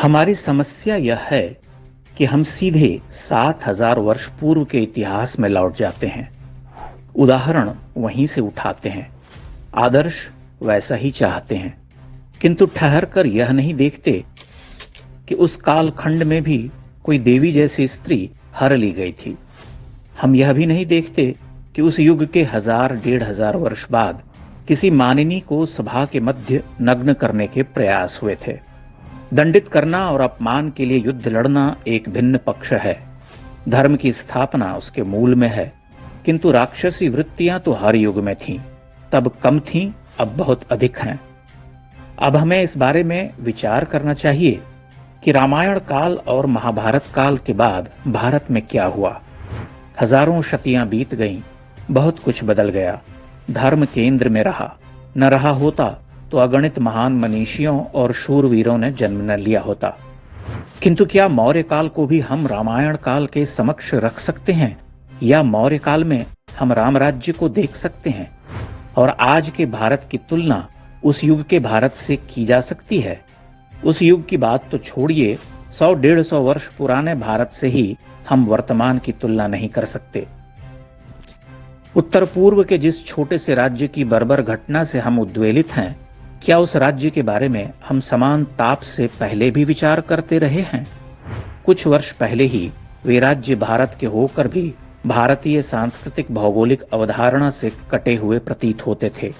हमारी समस्या यह है कि हम सीधे 7,000 वर्ष पूर्व के इतिहास में लौट जाते हैं, उदाहरण वहीं से उठाते हैं, आदर्श वैसा ही चाहते हैं, किंतु ठहर कर यह नहीं देखते कि उस कालखंड में भी कोई देवी जैसी स्त्री हर ली गई थी। हम यह भी नहीं देखते कि उस युग के 1000-1500 वर्ष बाद किसी मानिनी को सभा के मध्य नग्न करने के प्रयास हुए थे। दंडित करना और अपमान के लिए युद्ध लड़ना एक भिन्न पक्ष है। धर्म की स्थापना उसके मूल में है, किंतु राक्षसी वृत्तियां तो हर युग में थीं, तब कम थीं, अब बहुत अधिक हैं। अब हमें इस बारे में विचार करना चाहिए कि रामायण काल और महाभारत काल के बाद भारत में क्या हुआ। हजारों शतियां बीत गईं, बहुत कुछ बदल गया, धर्म केंद्र में रहा, न रहा होता तो अगणित महान मनीषियों और शूरवीरों ने जन्म न लिया होता। किंतु क्या मौर्य काल को भी हम रामायण काल के समक्ष रख सकते हैं, या मौर्य काल में हम राम राज्य को देख सकते हैं? और आज के भारत की तुलना उस युग के भारत से की जा सकती है? उस युग की बात तो छोड़िए, 100-150 वर्ष पुराने भारत से ही हम वर्तमान की तुलना नहीं कर सकते। उत्तर पूर्व के जिस छोटे से राज्य की बर्बर घटना से हम उद्वेलित हैं, क्या उस राज्य के बारे में हम समान ताप से पहले भी विचार करते रहे हैं? कुछ वर्ष पहले ही वे राज्य भारत के होकर भी भारतीय सांस्कृतिक भौगोलिक अवधारणा से कटे हुए प्रतीत होते थे।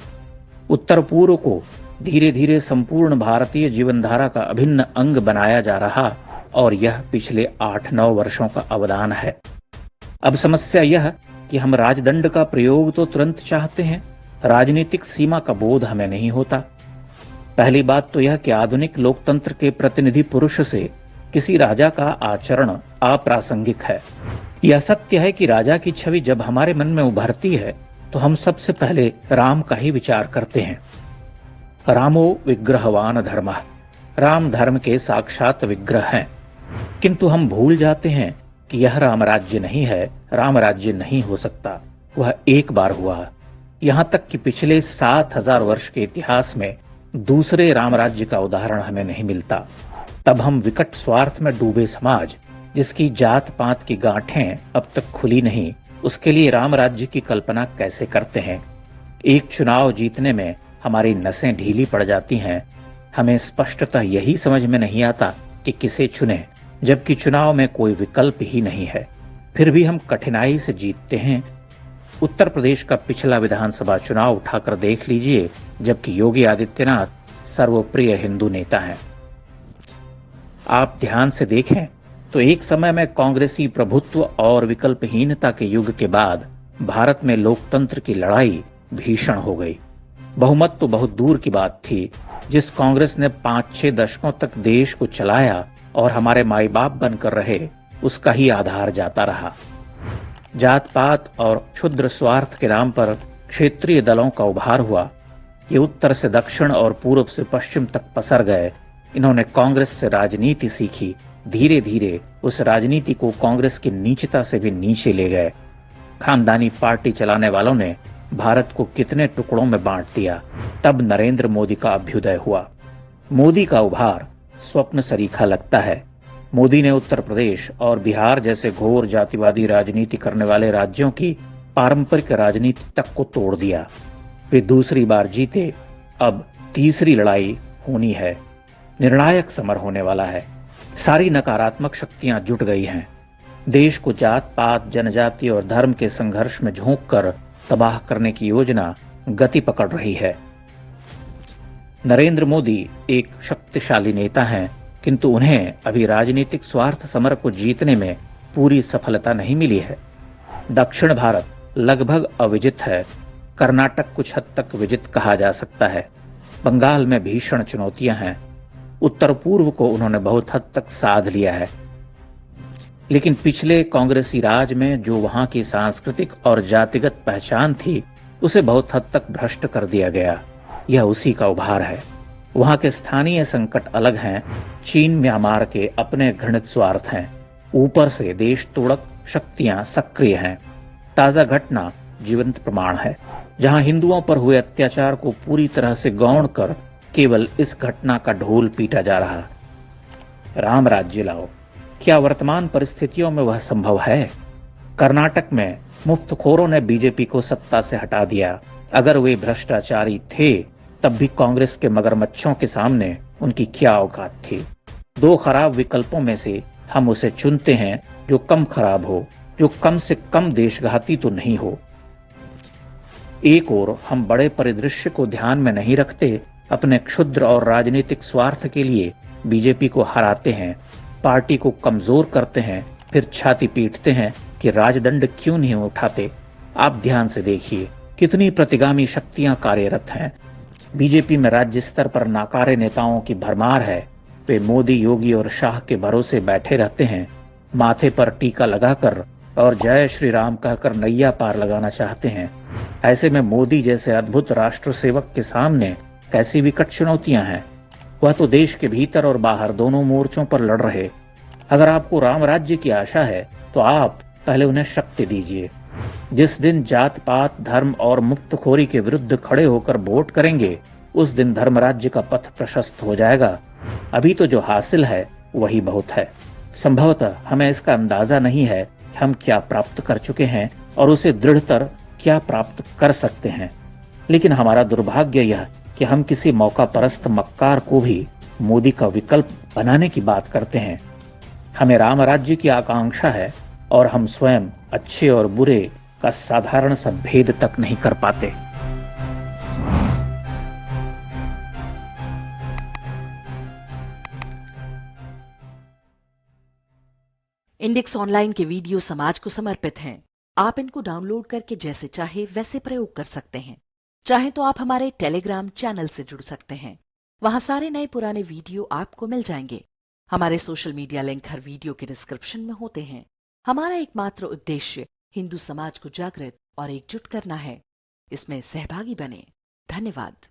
उत्तर पूर्व को धीरे धीरे संपूर्ण भारतीय जीवनधारा का अभिन्न अंग बनाया जा रहा, और यह पिछले 8-9 वर्षों का अवदान है। अब समस्या यह कि हम राजदंड का प्रयोग तो तुरंत चाहते हैं, राजनीतिक सीमा का बोध हमें नहीं होता। पहली बात तो यह कि आधुनिक लोकतंत्र के प्रतिनिधि पुरुष से किसी राजा का आचरण अप्रासंगिक है। यह सत्य है कि राजा की छवि जब हमारे मन में उभरती है तो हम सबसे पहले राम का ही विचार करते हैं। रामो विग्रहवान धर्मः, राम धर्म के साक्षात विग्रह हैं। किंतु हम भूल जाते हैं कि यह राम राज्य नहीं है, राम राज्य नहीं हो सकता। वह एक बार हुआ, यहां तक कि पिछले 7,000 वर्ष के इतिहास में दूसरे राम राज्य का उदाहरण हमें नहीं मिलता। तब हम विकट स्वार्थ में डूबे समाज, जिसकी जात पात की गांठें अब तक खुली नहीं, उसके लिए राम राज्य की कल्पना कैसे करते हैं? एक चुनाव जीतने में हमारी नसें ढीली पड़ जाती हैं। हमें स्पष्टतः यही समझ में नहीं आता कि किसे चुने, जबकि चुनाव में कोई विकल्प ही नहीं है। फिर भी हम कठिनाई से जीतते हैं। उत्तर प्रदेश का पिछला विधानसभा चुनाव उठाकर देख लीजिए, जबकि योगी आदित्यनाथ सर्वप्रिय हिंदू नेता हैं। आप ध्यान से देखें तो एक समय में कांग्रेसी प्रभुत्व और विकल्पहीनता के युग के बाद भारत में लोकतंत्र की लड़ाई भीषण हो गई। बहुमत तो बहुत दूर की बात थी। जिस कांग्रेस ने 5-6 दशकों तक देश को चलाया और हमारे माई बाप बनकर रहे, उसका ही आधार जाता रहा। जात पात और क्षुद्र स्वार्थ के नाम पर क्षेत्रीय दलों का उभार हुआ। ये उत्तर से दक्षिण और पूर्व से पश्चिम तक पसर गए। इन्होंने कांग्रेस से राजनीति सीखी। धीरे धीरे उस राजनीति को कांग्रेस की नीचता से भी नीचे ले गए। खानदानी पार्टी चलाने वालों ने भारत को कितने टुकड़ों में बांट दिया। तब नरेंद्र मोदी का अभ्युदय हुआ। मोदी का उभार स्वप्न सरीखा लगता है। मोदी ने उत्तर प्रदेश और बिहार जैसे घोर जातिवादी राजनीति करने वाले राज्यों की पारंपरिक राजनीति तक को तोड़ दिया। वे दूसरी बार जीते। अब तीसरी लड़ाई होनी है। निर्णायक समर होने वाला है। सारी नकारात्मक शक्तियां जुट गई हैं। देश को जात पात, जनजाति और धर्म के संघर्ष में झोंककर तबाह करने की योजना गति पकड़ रही है। नरेंद्र मोदी एक शक्तिशाली नेता हैं, किंतु उन्हें अभी राजनीतिक स्वार्थ समर को जीतने में पूरी सफलता नहीं मिली है। दक्षिण भारत लगभग अविजित है। कर्नाटक कुछ हद तक विजित कहा जा सकता है। बंगाल में भीषण चुनौतियां हैं। उत्तर पूर्व को उन्होंने बहुत हद तक साध लिया है। लेकिन पिछले कांग्रेसी राज में जो वहां की सांस्कृतिक और जातिगत पहचान थी, उसे बहुत हद तक भ्रष्ट कर दिया गया। यह उसी का उभार है। वहां के स्थानीय संकट अलग हैं। चीन म्यांमार के अपने घृणित स्वार्थ हैं। ऊपर से देश तोड़क शक्तियां सक्रिय हैं। ताजा घटना जीवंत प्रमाण है, जहां हिंदुओं पर हुए अत्याचार को पूरी तरह से गौण कर केवल इस घटना का ढोल पीटा जा रहा। राम राज्य लाओ। क्या वर्तमान परिस्थितियों में वह संभव है? कर्नाटक में मुफ्तखोरों ने बीजेपी को सत्ता से हटा दिया। अगर वे भ्रष्टाचारी थे तब भी कांग्रेस के मगरमच्छों के सामने उनकी क्या औकात थी। दो खराब विकल्पों में से हम उसे चुनते हैं जो कम खराब हो, जो कम से कम देशघाती तो नहीं हो। एक ओर हम बड़े परिदृश्य को ध्यान में नहीं रखते, अपने क्षुद्र और राजनीतिक स्वार्थ के लिए बीजेपी को हराते हैं, पार्टी को कमजोर करते हैं, फिर छाती पीटते हैं कि राजदंड क्यों नहीं उठाते। आप ध्यान से देखिए कितनी प्रतिगामी शक्तियां कार्यरत हैं। बीजेपी में राज्य स्तर पर नाकारे नेताओं की भरमार है। वे मोदी, योगी और शाह के भरोसे बैठे रहते हैं, माथे पर टीका लगाकर और जय श्री राम कहकर नैया पार लगाना चाहते हैं। ऐसे में मोदी जैसे अद्भुत राष्ट्र सेवक के सामने कैसी विकट चुनौतियां हैं। वह तो देश के भीतर और बाहर दोनों मोर्चों पर लड़ रहे। अगर आपको राम राज्य की आशा है तो आप पहले उन्हें शक्ति दीजिए। जिस दिन जात पात, धर्म और मुक्तखोरी के विरुद्ध खड़े होकर वोट करेंगे, उस दिन धर्म राज्य का पथ प्रशस्त हो जाएगा। अभी तो जो हासिल है वही बहुत है। संभवतः हमें इसका अंदाजा नहीं है कि हम क्या प्राप्त कर चुके हैं और उसे दृढ़तर क्या प्राप्त कर सकते हैं। लेकिन हमारा दुर्भाग्य यह कि हम किसी मौका परस्त मक्कार को भी मोदी का विकल्प बनाने की बात करते हैं। हमें राम राज्य की आकांक्षा है और हम स्वयं अच्छे और बुरे का साधारण सा भेद तक नहीं कर पाते। इंडेक्स ऑनलाइन के वीडियो समाज को समर्पित हैं। आप इनको डाउनलोड करके जैसे चाहे वैसे प्रयोग कर सकते हैं। चाहे तो आप हमारे टेलीग्राम चैनल से जुड़ सकते हैं। वहां सारे नए पुराने वीडियो आपको मिल जाएंगे। हमारे सोशल मीडिया लिंक हर वीडियो के डिस्क्रिप्शन में होते हैं। हमारा एकमात्र उद्देश्य हिंदू समाज को जागृत और एकजुट करना है। इसमें सहभागी बने। धन्यवाद।